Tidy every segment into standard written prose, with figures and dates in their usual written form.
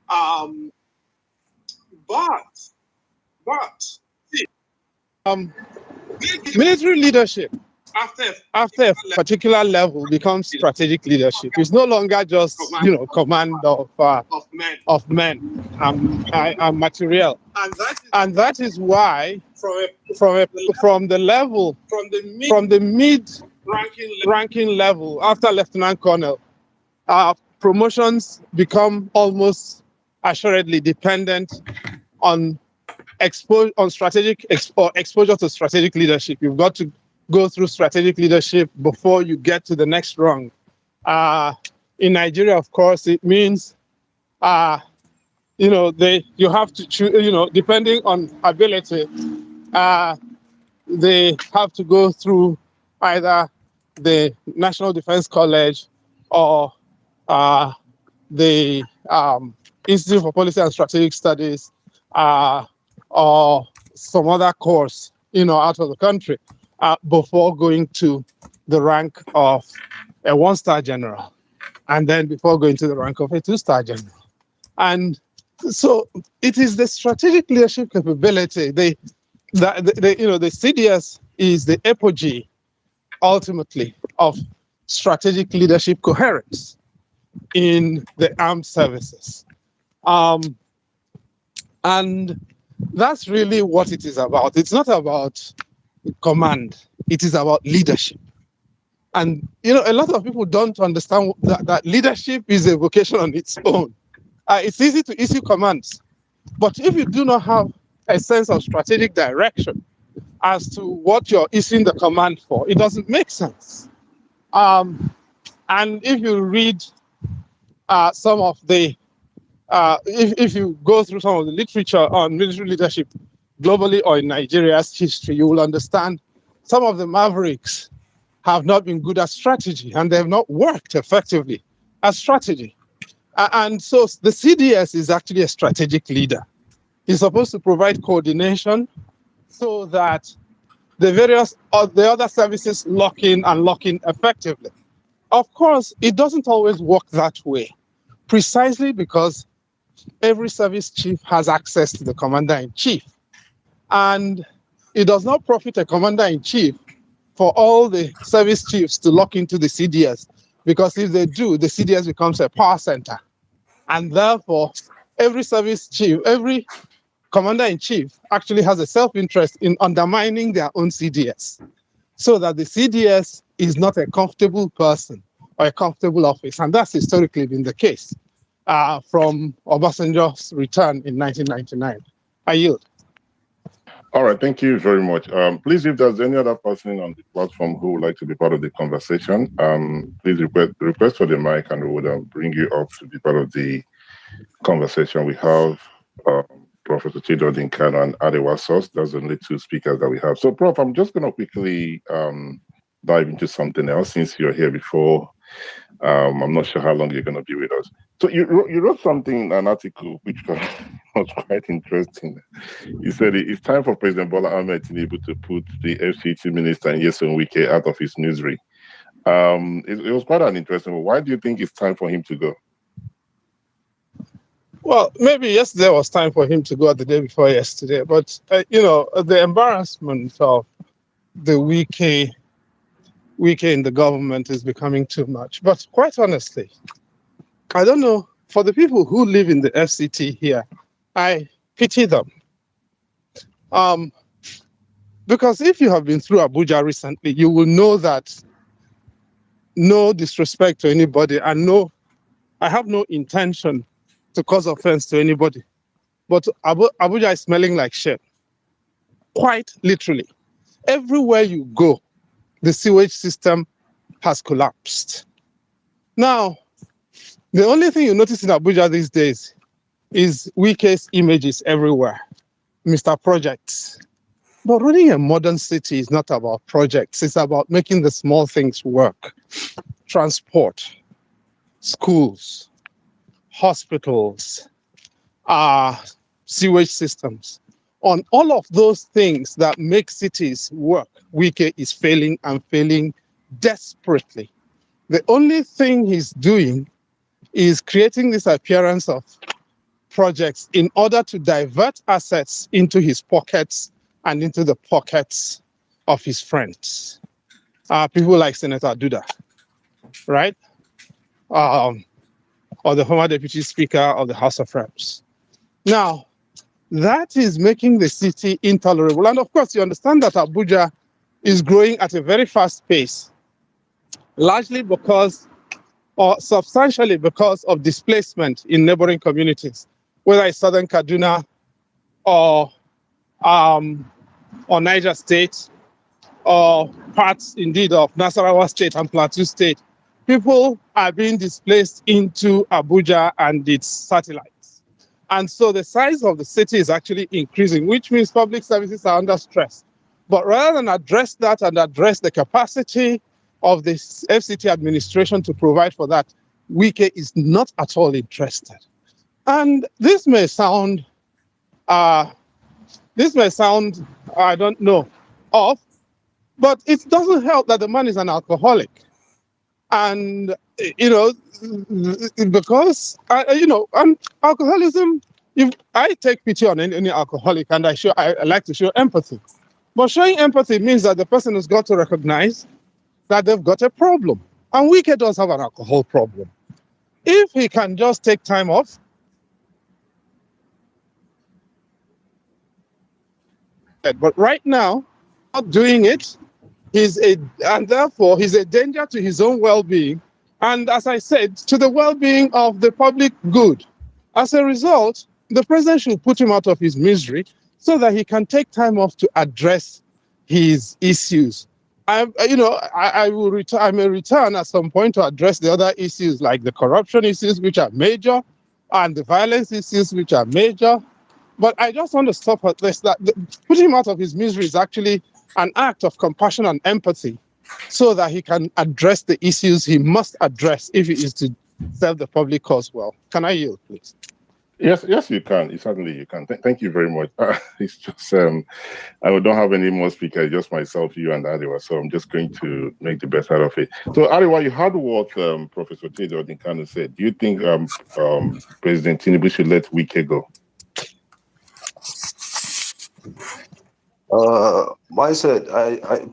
Um, but see, Um, Military leadership after after a particular level becomes strategic leadership. It's no longer just command command of men, of men and material, and that is and that is why from a, from the level from the from the mid mid-ranking ranking level after lieutenant colonel, promotions become almost assuredly dependent on exposure to strategic leadership. You've got to go through strategic leadership before you get to the next rung. In Nigeria, of course, it means you have to choose. Depending on ability, uh, they have to go through either the National Defense College or uh, the Institute for Policy and Strategic Studies, or some other course, out of the country, before going to the rank of a one-star general, and then before going to the rank of a two-star general. And so it is the strategic leadership capability. The CDS is the apogee, ultimately, of strategic leadership coherence in the armed services. And that's really what it is about. It's not about command, it is about leadership. And a lot of people don't understand that leadership is a vocation on its own. It's easy to issue commands, but if you do not have a sense of strategic direction as to what you're issuing the command for, it doesn't make sense. And if you read some of the if you go through some of the literature on military leadership globally or in Nigeria's history, you will understand some of the mavericks have not been good at strategy and they have not worked effectively at strategy. And so the CDS is actually a strategic leader. He's supposed to provide coordination so that the other services lock in effectively. Of course, it doesn't always work that way, precisely because every service chief has access to the commander-in-chief. And it does not profit a commander-in-chief for all the service chiefs to lock into the CDS, because if they do, the CDS becomes a power center. And therefore, every service chief, every commander-in-chief actually has a self-interest in undermining their own CDS, so that the CDS is not a comfortable person or a comfortable office. And that's historically been the case from Obasanjo's return in 1999. I yield. All right, thank you very much. Please, if there's any other person on the platform who would like to be part of the conversation, please request for the mic and we would bring you up to be part of the conversation. We have Professor Chido Dinkano and Adewa Sos. That's the only two speakers that we have. So, Prof, I'm just going to quickly dive into something else since you're here before. I'm not sure how long you're going to be with us. So you wrote something, an article, which was quite interesting. You said it's time for President Bola Ahmed Tinubu to put the FCT minister Nyesom Wike out of his misery. It was quite an interesting one. Why do you think it's time for him to go? Well, maybe yesterday was time for him to go, the day before yesterday. But, the embarrassment of the Wike in the government is becoming too much. But quite honestly, I don't know, for the people who live in the FCT here, I pity them. Because if you have been through Abuja recently, you will know that, no disrespect to anybody, and I have no intention to cause offense to anybody, but Abuja is smelling like shit. Quite literally. Everywhere you go, the sewage system has collapsed. Now, the only thing you notice in Abuja these days is Wike's images everywhere, Mr. Projects. But running a modern city is not about projects. It's about making the small things work. Transport, schools, hospitals, sewage systems. On all of those things that make cities work, Wike is failing and failing desperately. The only thing he's doing is creating this appearance of projects in order to divert assets into his pockets and into the pockets of his friends. People like Senator Duda, right? Or the former deputy speaker of the House of Reps. Now, that is making the city intolerable. And of course, you understand that Abuja is growing at a very fast pace, largely because, or substantially because of displacement in neighboring communities, whether it's Southern Kaduna or Niger State, or parts indeed of Nasarawa State and Plateau State. People are being displaced into Abuja and its satellites. And so the size of the city is actually increasing, which means public services are under stress. But rather than address that and address the capacity of the FCT administration to provide for that, Wike is not at all interested. And this may sound, I don't know, off, but it doesn't help that the man is an alcoholic. And, because, and alcoholism, if I take pity on any alcoholic and I like to show empathy. But showing empathy means that the person has got to recognize that they've got a problem. And Wike does have an alcohol problem. If he can just take time off, but right now, not doing it, and therefore he's a danger to his own well-being, and as I said, to the well-being of the public good. As a result, the president should put him out of his misery so that he can take time off to address his issues. I may return at some point to address the other issues like the corruption issues, which are major, and the violence issues, which are major. But I just want to stop at this, that putting him out of his misery is actually an act of compassion and empathy so that he can address the issues he must address if he is to serve the public cause well. Can I yield, please? Yes, you can. Certainly you can. Thank you very much. It's just, I don't have any more speakers, just myself, you, and Ariwa. So I'm just going to make the best out of it. So Ariwa, you heard what Professor Tejo Odinkanu said. Do you think President Tinubu should let Wike go?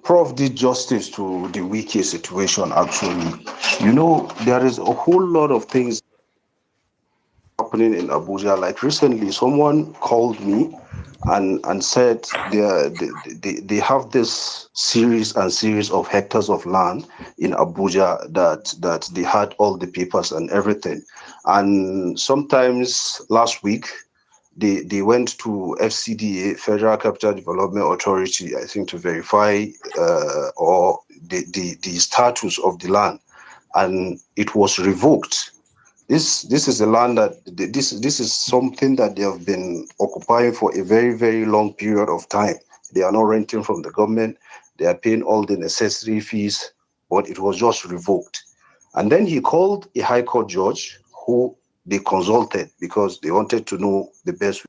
Prof did justice to the Wike situation, actually. There is a whole lot of things happening in Abuja. Like recently, someone called me and said they have this series of hectares of land in Abuja that they had all the papers and everything. And sometimes last week, they went to FCDA, Federal Capital Development Authority, I think, to verify or the status of the land, and it was revoked. This is a land that this is something that they have been occupying for a very, very long period of time. They are not renting from the government. They are paying all the necessary fees, but it was just revoked. And then he called a high court judge who they consulted because they wanted to know the best.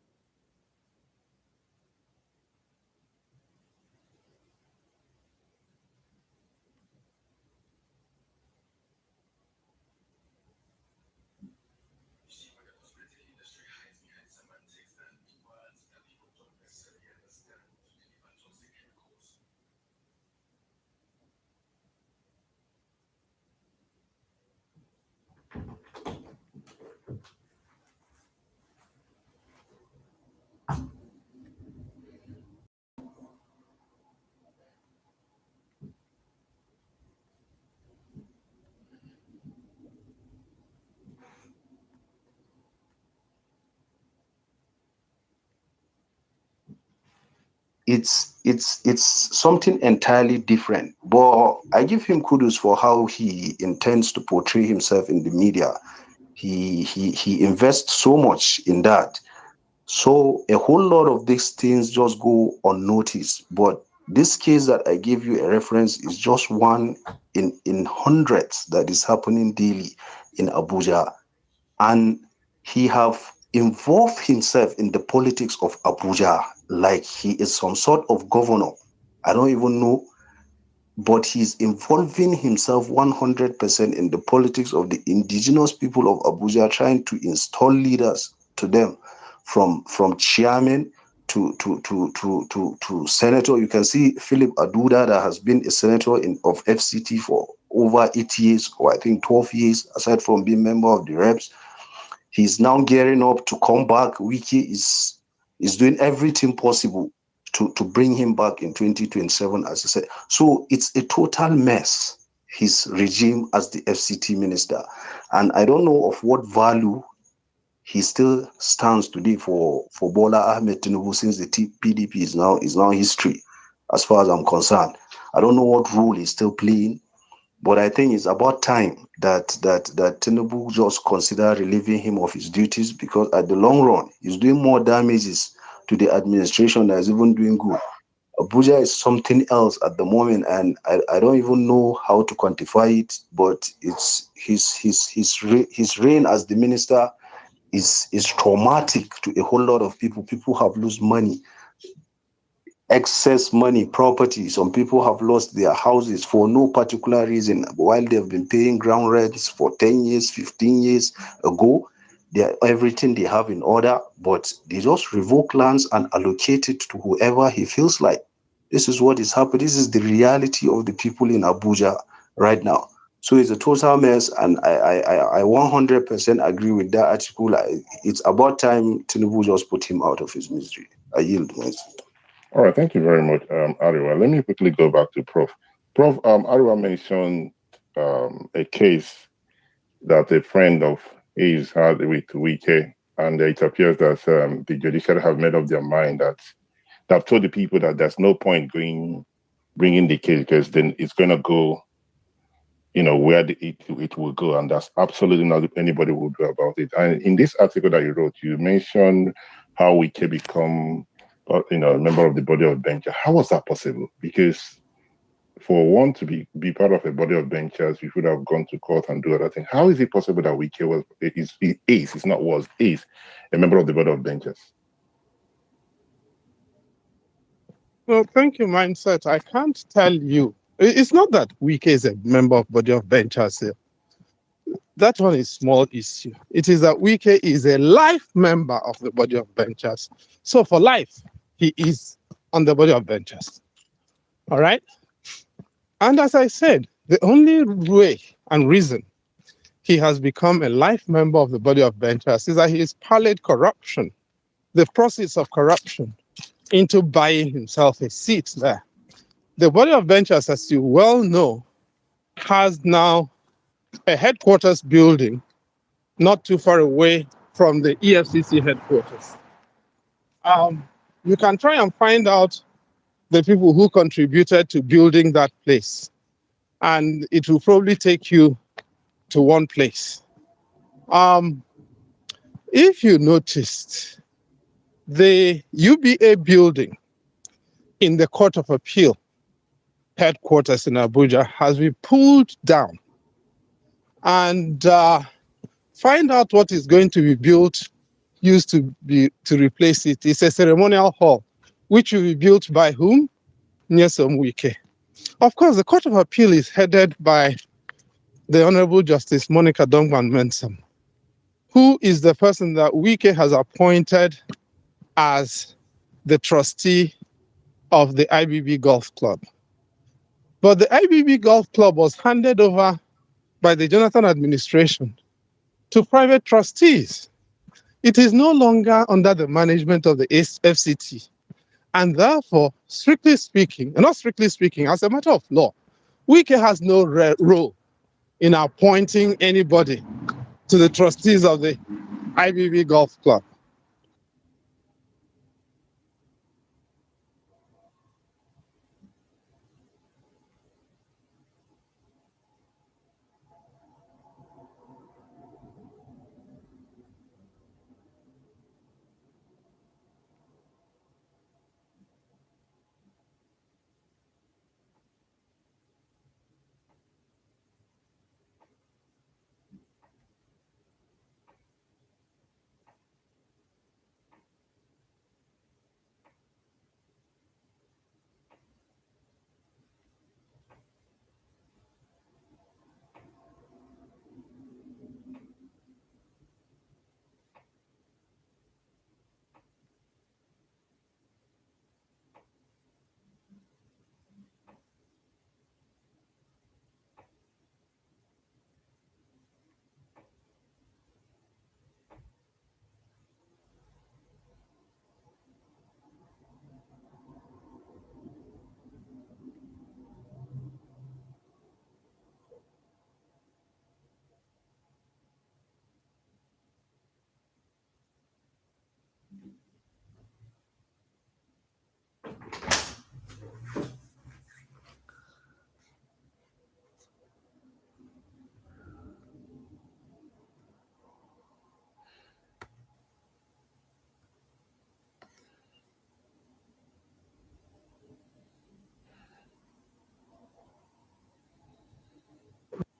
It's something entirely different, but I give him kudos for how he intends to portray himself in the media. He invests so much in that, so a whole lot of these things just go unnoticed. But this case that I gave you a reference is just one in hundreds that is happening daily in Abuja, and he have involved himself in the politics of Abuja like he is some sort of governor. I don't even know, but he's involving himself 100% in the politics of the indigenous people of Abuja, trying to install leaders to them. from chairman to senator. You can see Philip Aduda, that has been a senator of FCT for over 8 years, or I think 12 years, aside from being member of the reps. He's now gearing up to come back. Wiki is doing everything possible to bring him back in 2027, as I said. So it's a total mess, his regime as the FCT minister. And I don't know of what value he still stands today for Bola Ahmed Tinubu, since the PDP is now history, as far as I'm concerned. I don't know what role he's still playing, but I think it's about time that Tinubu just consider relieving him of his duties, because at the long run, he's doing more damages to the administration than is even doing good. Abuja is something else at the moment, and I don't even know how to quantify it, but it's his reign as the minister is traumatic to a whole lot of people. People have lost money, excess money, property. Some people have lost their houses for no particular reason, while they've been paying ground rents for 10 years, 15 years ago. Everything they have in order, but they just revoke lands and allocate it to whoever he feels like. This is what is happening. This is the reality of the people in Abuja right now. So it's a total mess, and I 100% agree with that article. It's about time Tinubu just put him out of his misery. I yield myself. All right, thank you very much, Ariwa. Let me quickly go back to Prof. Prof, Ariwa mentioned a case that a friend of his had with Wike, and it appears that the judiciary have made up their mind that they've told the people that there's no point bringing the case, because then it's going to go, where it will go, and that's absolutely not anybody will do about it. And in this article that you wrote, you mentioned how Wike become, a member of the body of bencher. How was that possible? Because for one to be part of a body of benchers, you should have gone to court and do other things. How is it possible that Wike is a member of the body of benchers? Well, thank you, Mindset. I can't tell you. It's not that Wike is a member of body of benchers here. That one is small issue. It is that Wike is a life member of the body of benchers. So for life, he is on the body of benchers. All right? And as I said, the only way and reason he has become a life member of the body of benchers is that he has parlayed corruption, the process of corruption, into buying himself a seat there. The body of benchers, as you well know, has now a headquarters building not too far away from the EFCC headquarters. You can try and find out the people who contributed to building that place, and it will probably take you to one place. If you noticed, the UBA building in the Court of Appeal headquarters in Abuja has been pulled down, and find out what is going to be built, used to replace it. It's a ceremonial hall, which will be built by whom? Nyesom Wike. Of course, the Court of Appeal is headed by the Honorable Justice Monica Dongban Mensam, who is the person that Wike has appointed as the trustee of the IBB Golf Club. But the IBB Golf Club was handed over by the Jonathan administration to private trustees. It is no longer under the management of the FCT. And therefore, strictly speaking, not strictly speaking, as a matter of law, Wike has no role in appointing anybody to the trustees of the IBB Golf Club.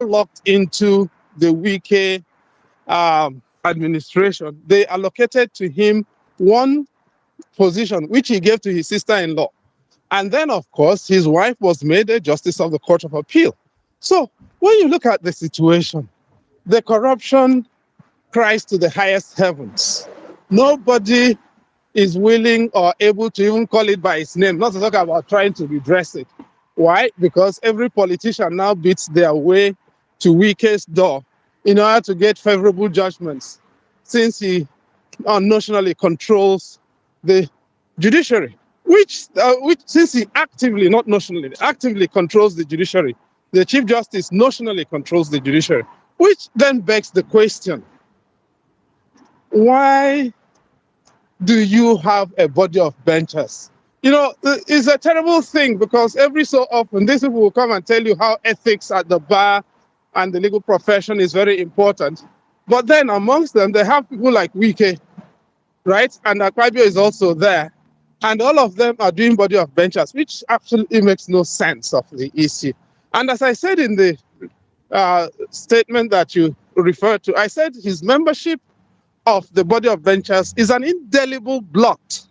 locked into the Wike administration, they allocated to him one position, which he gave to his sister-in-law. And then, of course, his wife was made a justice of the Court of Appeal. So when you look at the situation, the corruption cries to the highest heavens. Nobody is willing or able to even call it by its name, not to talk about trying to redress it. Why? Because every politician now beats their way to Wike's door in order to get favorable judgments, since he notionally controls the judiciary, which since he actively, not notionally, actively controls the judiciary, the Chief Justice notionally controls the judiciary, which then begs the question, why do you have a body of benchers? You know, it's a terrible thing, because every so often these people will come and tell you how ethics at the bar and the legal profession is very important. But then amongst them, they have people like Wike, right? And Akpabio is also there. And all of them are doing body of benchers, which absolutely makes no sense of the issue. And as I said in the statement that you referred to, I said his membership of the body of benchers is an indelible blot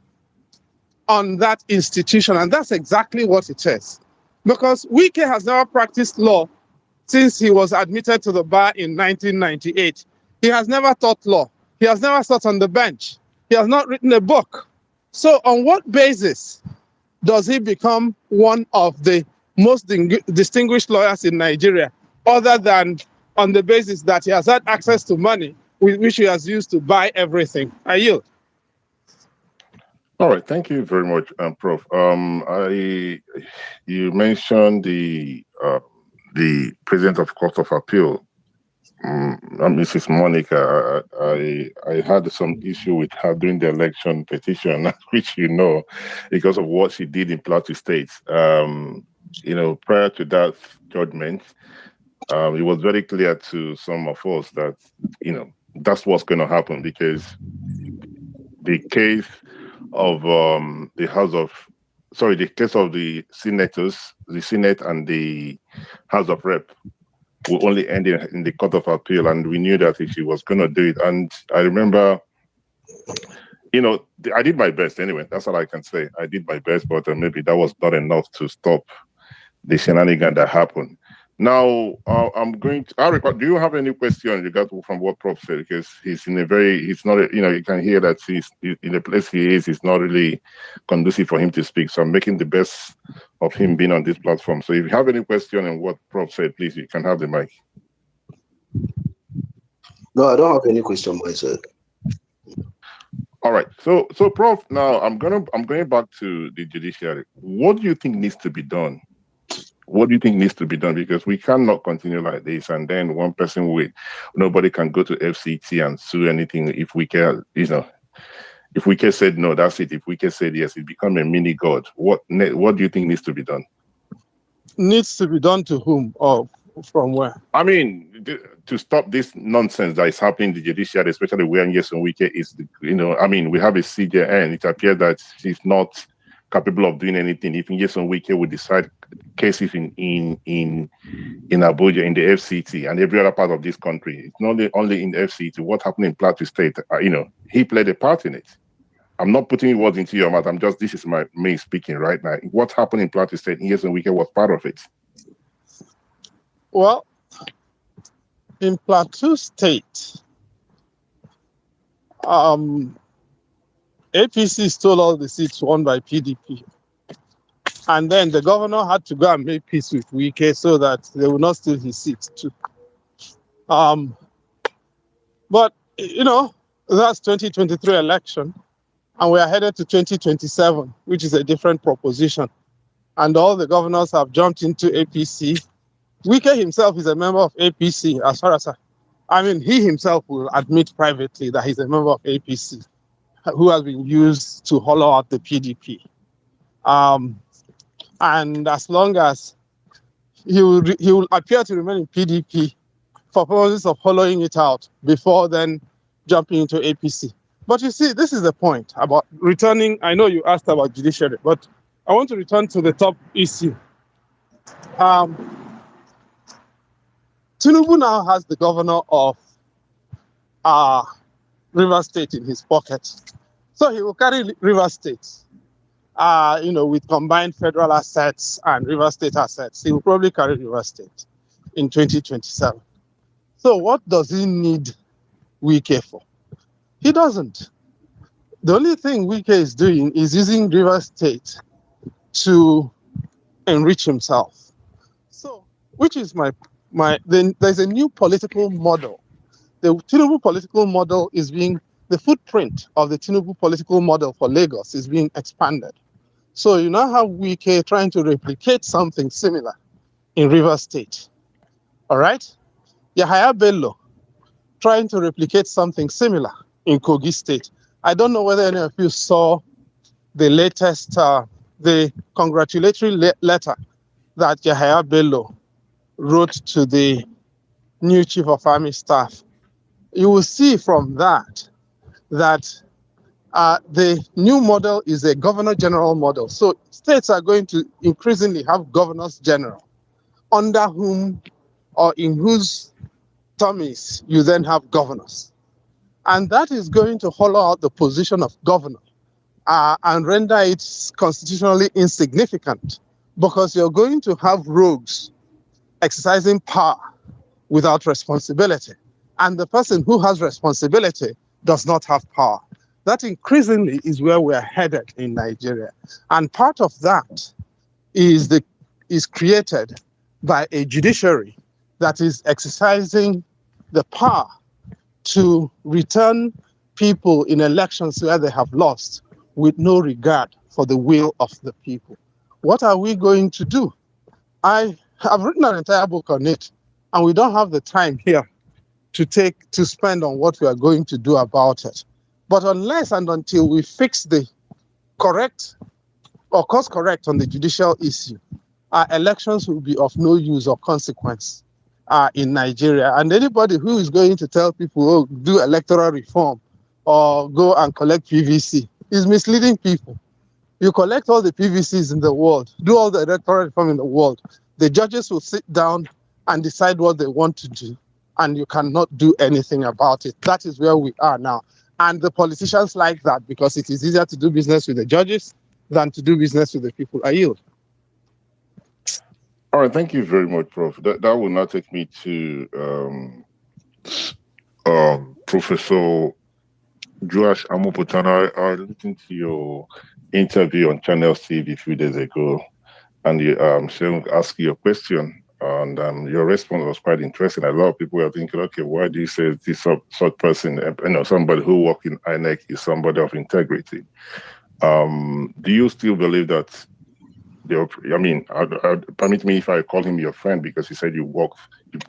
on that institution. And that's exactly what it is. Because Wike has never practiced law since he was admitted to the bar in 1998. He has never taught law. He has never sat on the bench. He has not written a book. So on what basis does he become one of the most distinguished lawyers in Nigeria, other than on the basis that he has had access to money, which he has used to buy everything? I yield. All right, thank you very much, Prof. You mentioned the President of Court of Appeal, Mrs. Monica. I had some issue with her during the election petition, which you know, because of what she did in Plateau State. You know, prior to that judgment, it was very clear to some of us that, you know, that's what's going to happen, because the case of the case of the senators, the Senate and the House of Rep will only end in the Court of Appeal, and we knew that she was going to do it. And I remember, you know, I did my best anyway. That's all I can say. I did my best, but maybe that was not enough to stop the shenanigan that happened. Now, do you have any questions regarding from what Prof said? Because he's not, you know, you can hear that he's in the place he is, it's not really conducive for him to speak. So I'm making the best of him being on this platform. So if you have any question on what Prof said, please, you can have the mic. No, I don't have any question myself. All right. So Prof, now I'm going back to the judiciary. What do you think needs to be done? What do you think needs to be done? Because we cannot continue like this, and then one person nobody can go to FCT and sue anything. If we can, you know, if we can said no, that's it. If we can said yes, it become a mini god. What do you think needs to be done? Needs to be done to whom, or from where? I mean, to stop this nonsense that is happening in the judiciary, especially where Nyesom Wike is, you know, I mean, we have a CJN, and it appears that she's not capable of doing anything. If Nyesom Wike would decide cases in Abuja, in the FCT, and every other part of this country, it's not only in the FCT. What happened in Plateau State, you know, he played a part in it. I'm not putting words into your mouth. This is my main speaking right now. What happened in Plateau State, Nyesom Wike was part of it. Well, in Plateau State, APC stole all the seats won by PDP. And then the governor had to go and make peace with Wike so that they will not steal his seats too. But, you know, that's 2023 election. And we are headed to 2027, which is a different proposition. And all the governors have jumped into APC. Wike himself is a member of APC, as far as he himself will admit privately that he's a member of APC, who has been used to hollow out the PDP. And as long as he will appear to remain in PDP for purposes of hollowing it out before then jumping into APC. But you see, this is the point about returning. I know you asked about judiciary, but I want to return to the top issue. Tinubu now has the governor of uh, River State in his pocket. So he will carry River State, with combined federal assets and River State assets. He will probably carry River State in 2027. So what does he need Wike for? He doesn't. The only thing Wike is doing is using River State to enrich himself. So, which is then there's a new political model. The Tinubu political model is the footprint of the Tinubu political model for Lagos is being expanded. So you now have Wike trying to replicate something similar in River State. All right? Yahaya Bello trying to replicate something similar in Kogi State. I don't know whether any of you saw the latest, the congratulatory letter that Yahaya Bello wrote to the new Chief of Army Staff. You will see from that the new model is a governor general model. So states are going to increasingly have governors general, under whom or in whose tummies you then have governors. And that is going to hollow out the position of governor and render it constitutionally insignificant, because you're going to have rogues exercising power without responsibility. And the person who has responsibility does not have power. That increasingly is where we're headed in Nigeria. And part of that is created by a judiciary that is exercising the power to return people in elections where they have lost with no regard for the will of the people. What are we going to do? I have written an entire book on it, and we don't have the time here to spend on what we are going to do about it. But unless and until we fix the correct or course correct on the judicial issue, our elections will be of no use or consequence in Nigeria. And anybody who is going to tell people, oh, do electoral reform or go and collect PVC is misleading people. You collect all the PVCs in the world, do all the electoral reform in the world. The judges will sit down and decide what they want to do, and you cannot do anything about it. That is where we are now. And the politicians like that because it is easier to do business with the judges than to do business with the people. I yield. All right, thank you very much, Prof. That will now take me to Professor Joash Amopotana. I listened to your interview on Channel TV a few days ago, and you asked you a question, and your response was quite interesting. A lot of people were thinking, okay, why do you say this sort person, somebody who works in INEC is somebody of integrity? Do you still believe that? Permit me if I call him your friend, because he said you've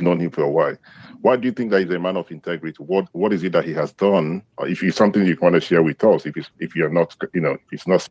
known him for a while. Why do you think that he's a man of integrity? What is it that he has done? Or if it's something you want to share with us, if you're not, if it's not.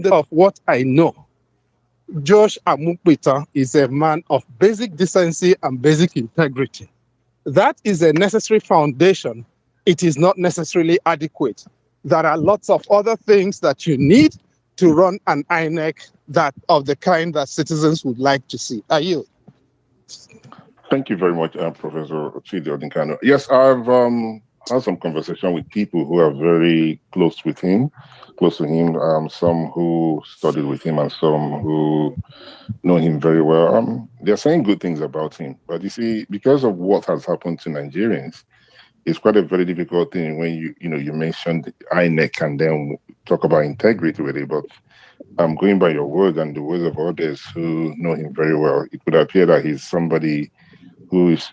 Of what I know, Josh Amukpita is a man of basic decency and basic integrity. That is a necessary foundation. It is not necessarily adequate. There are lots of other things that you need to run an INEC that of the kind that citizens would like to see. Are you? Thank you very much, Professor Chidi Odinkano. Yes, I've had some conversation with people who are very close to him, some who studied with him and some who know him very well. They're saying good things about him. But you see, because of what has happened to Nigerians, it's quite a very difficult thing when you mentioned INEC and then talk about integrity with it. But going by your word and the words of others who know him very well, it would appear that he's somebody who is,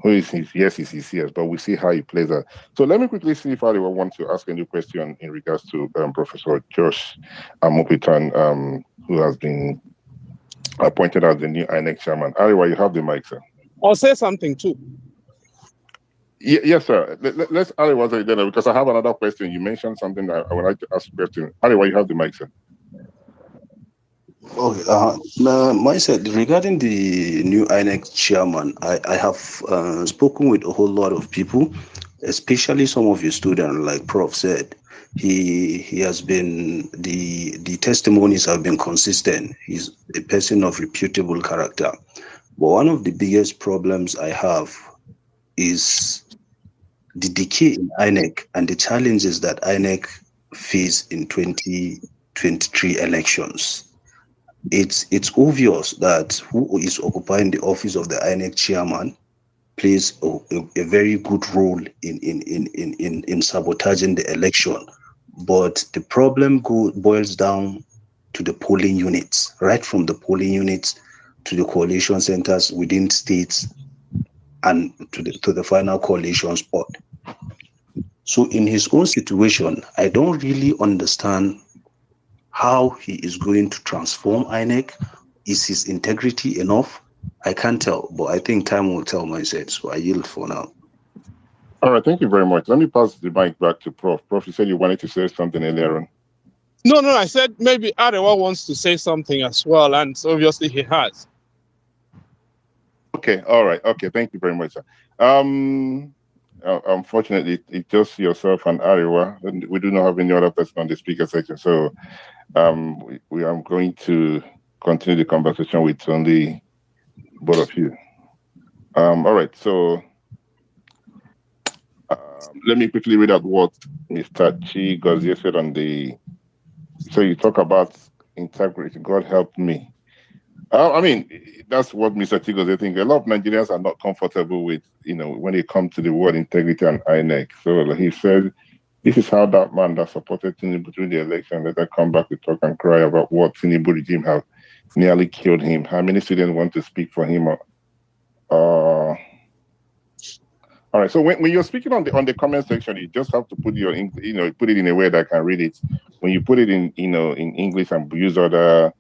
he's sincere, but we see how he plays that. So let me quickly see if anyone wants to ask any question in regards to Professor Josh Amupitan, who has been appointed as the new INEC chairman. Ariwa, you have the mic, sir. I'll say something too. Yes, sir. Let's Ariwa say that because I have another question. You mentioned something that I would like to ask a question. Ariwa, you have the mic, sir. Okay. Myself, regarding the new INEC chairman, I have spoken with a whole lot of people, especially some of your students, like Prof said. He has been, the testimonies have been consistent. He's a person of reputable character. But one of the biggest problems I have is the decay in INEC and the challenges that INEC face in 2023 elections. It's obvious that who is occupying the office of the INEC chairman plays a very good role in sabotaging the election. But the problem boils down to the polling units, right from the polling units to the coalition centers within states and to the final coalition spot. So in his own situation, I don't really understand how he is going to transform INEC. Is his integrity enough? I can't tell, but I think time will tell myself. So I yield for now. All right, thank you very much. Let me pass the mic back to Prof. Prof, you said you wanted to say something earlier on. No, I said maybe Arewa wants to say something as well, and so obviously he has. Okay, all right. Okay, thank you very much, sir. Unfortunately, it's just yourself and Arewa, and we do not have any other person on the speaker section. So we are going to continue the conversation with only both of you. All right, so let me quickly read out what Mr. Chi Gozie said on the. So you talk about integrity. God help me. I mean, that's what Mr. Chi Gozie thinks. A lot of Nigerians are not comfortable with, when it comes to the word integrity and INEC. So he said, this is how that man that supported Tinubu during the election later come back to talk and cry about what Tinubu regime have nearly killed him. How many students want to speak for him? All right. So when you're speaking on the comment section, you just have to put put it in a way that I can read it. When you put it in in English and use other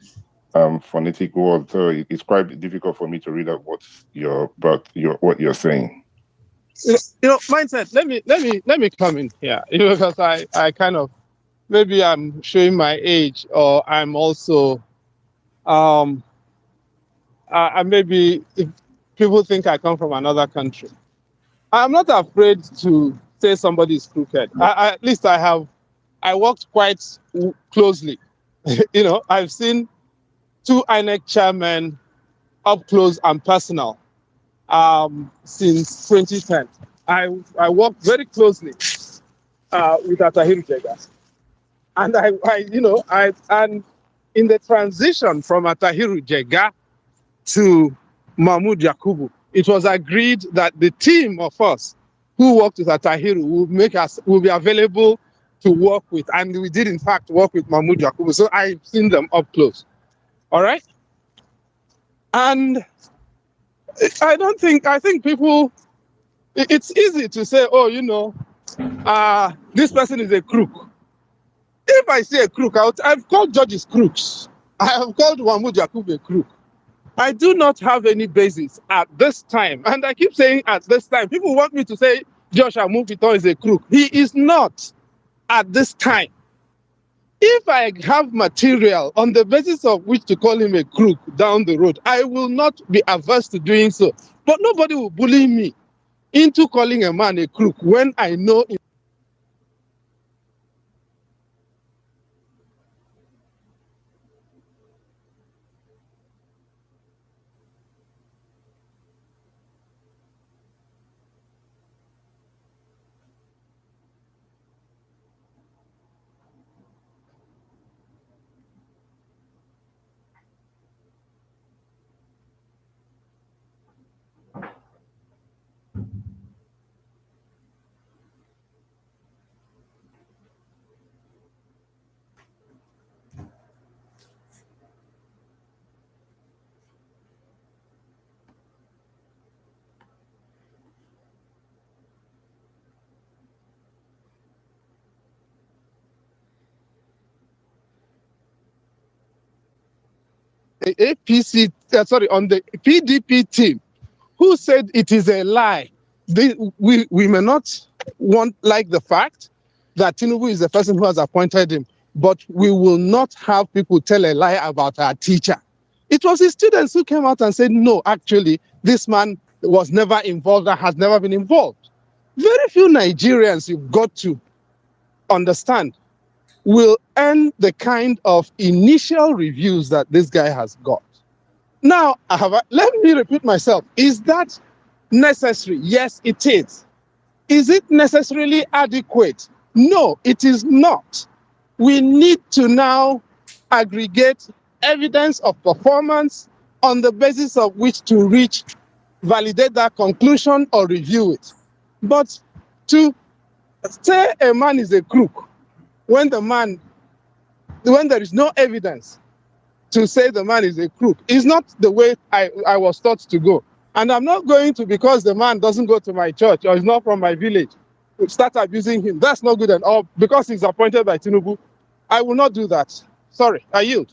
phonetic words, so it's quite difficult for me to read out what you're saying. Mindset. Let me come in here because I kind of maybe I'm showing my age, or I'm also maybe if people think I come from another country. I'm not afraid to say somebody is crooked. At least I worked quite closely. I've seen two INEC chairmen up close and personal since 2010. I worked very closely with Atahiru Jega. And and in the transition from Atahiru Jega to Mahmoud Yakubu, it was agreed that the team of us who worked with Atahiru will be available to work with, and we did in fact work with Mahmoud Yakubu. So I've seen them up close. All right. And I think people, it's easy to say, oh, this person is a crook. If I say a crook, I've called judges crooks. I have called Mahmoud Yakub a crook. I do not have any basis at this time. And I keep saying at this time. People want me to say Josh Amufiton is a crook. He is not at this time. If I have material on the basis of which to call him a crook down the road, I will not be averse to doing so. But nobody will bully me into calling a man a crook when I know on the PDP team who said it is a lie. We may not like the fact that Tinubu is the person who has appointed him, but we will not have people tell a lie about our teacher. It was his students who came out and said, no, actually, this man was never involved and has never been involved. Very few Nigerians, you've got to understand, will earn the kind of initial reviews that this guy has got. Now, let me repeat myself. Is that necessary? Yes, it is. Is it necessarily adequate? No, it is not. We need to now aggregate evidence of performance on the basis of which to validate that conclusion or review it. But to say a man is a crook when there is no evidence to say the man is a crook is not the way I was taught to go. And I'm not going to, because the man doesn't go to my church or is not from my village, start abusing him. That's not good at all. Because he's appointed by Tinubu, I will not do that. Sorry, I yield.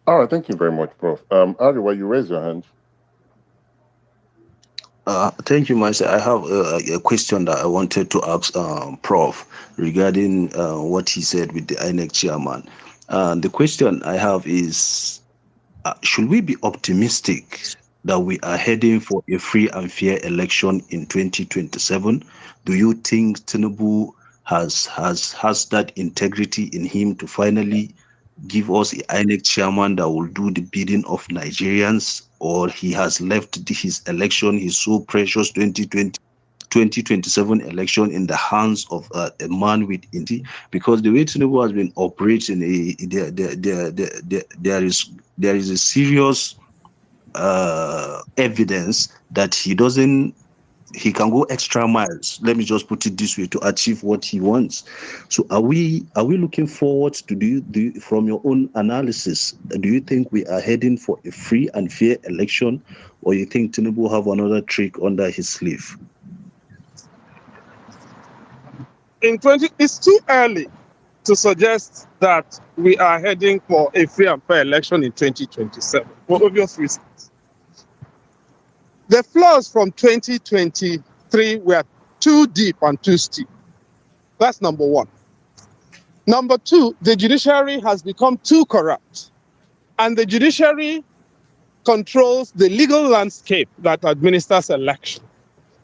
All right, thank you very much, Prof. Ariwa, you raise your hand. Thank you, Master. I have a question that I wanted to ask Prof regarding what he said with the INEC chairman. The question I have is, should we be optimistic that we are heading for a free and fair election in 2027? Do you think Tinubu has that integrity in him to finally give us an INEC chairman that will do the bidding of Nigerians, or he has left his election, his so precious 2027 election in the hands of a man with integrity? Because the way Tinubu has been operating, there is a serious evidence that he can go extra miles, let me just put it this way, to achieve what he wants. So are we looking forward to from your own analysis, do you think we are heading for a free and fair election, or you think Tinubu have another trick under his sleeve? It's too early to suggest that we are heading for a free and fair election in 2027 for obvious reasons. The flaws from 2023 were too deep and too steep. That's number one. Number two, the judiciary has become too corrupt. And the judiciary controls the legal landscape that administers election.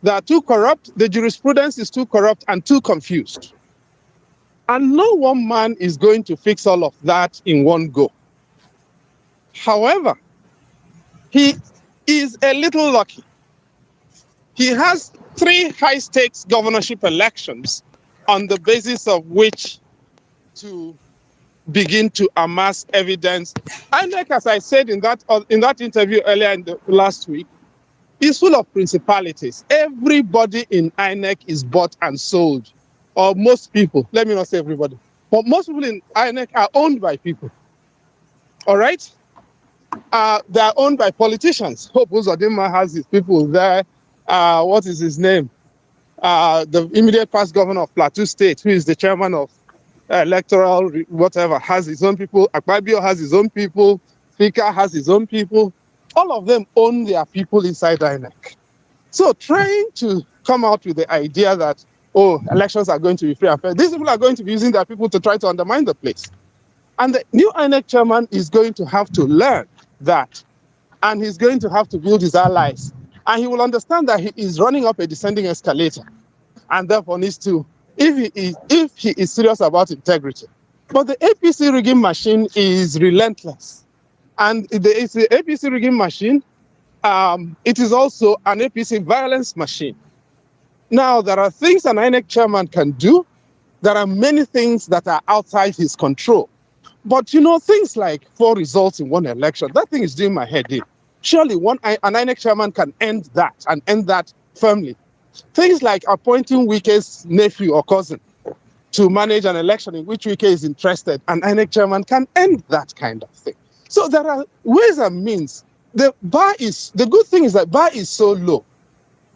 They are too corrupt, the jurisprudence is too corrupt and too confused. And no one man is going to fix all of that in one go. However, he is a little lucky. He has 3 high-stakes governorship elections on the basis of which to begin to amass evidence. INEC, as I said in that interview earlier in the last week, is full of principalities. Everybody in INEC is bought and sold, or most people. Let me not say everybody, but most people in INEC are owned by people. All right? They are owned by politicians. Hope Uzodinma has his people there. What is his name? The immediate past governor of Plateau State, who is the chairman of electoral whatever, has his own people. Akpabio has his own people. Speaker has his own people. All of them own their people inside INEC. So trying to come out with the idea that, oh, elections are going to be free and fair, these people are going to be using their people to try to undermine the place. And the new INEC chairman is going to have to learn that. And he's going to have to build his allies. And he will understand that he is running up a descending escalator. And therefore needs to, if he is serious about integrity. But the APC rigging machine is relentless. And it's the APC rigging machine. It is also an APC violence machine. Now, there are things an INEC chairman can do. There are many things that are outside his control. But, things like 4 results in one election, that thing is doing my head in. Surely an INEC chairman can end that and end that firmly. Things like appointing Wike's nephew or cousin to manage an election in which Wike is interested, an INEC chairman can end that kind of thing. So there are ways and means. The good thing is that bar is so low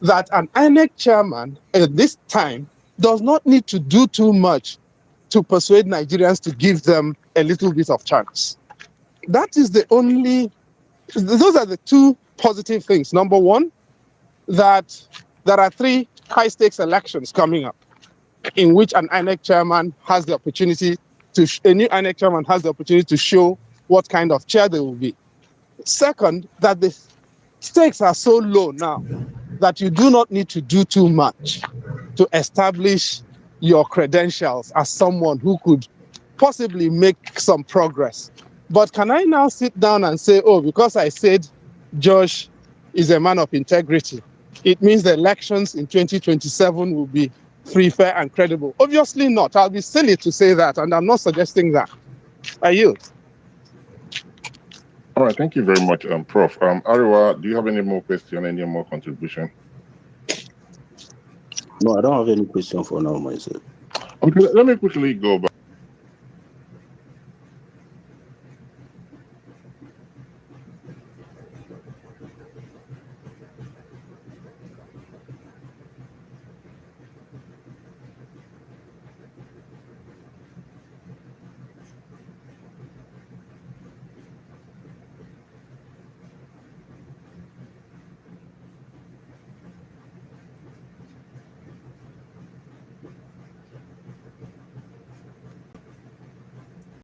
that an INEC chairman at this time does not need to do too much to persuade Nigerians to give them a little bit of chance. Those are the 2 positive things. Number 1, that there are 3 high-stakes elections coming up in which an INEC chairman has the opportunity a new INEC chairman has the opportunity to show what kind of chair they will be. Second, that the stakes are so low now that you do not need to do too much to establish your credentials as someone who could possibly make some progress. But can I now sit down and say, oh, because I said Josh is a man of integrity, it means the elections in 2027 will be free, fair, and credible? Obviously not. I'll be silly to say that, and I'm not suggesting that. I yield. All right, thank you very much, Prof. Ariwa, do you have any more question, any more contribution? No, I don't have any question for now myself. Okay, let me quickly go back.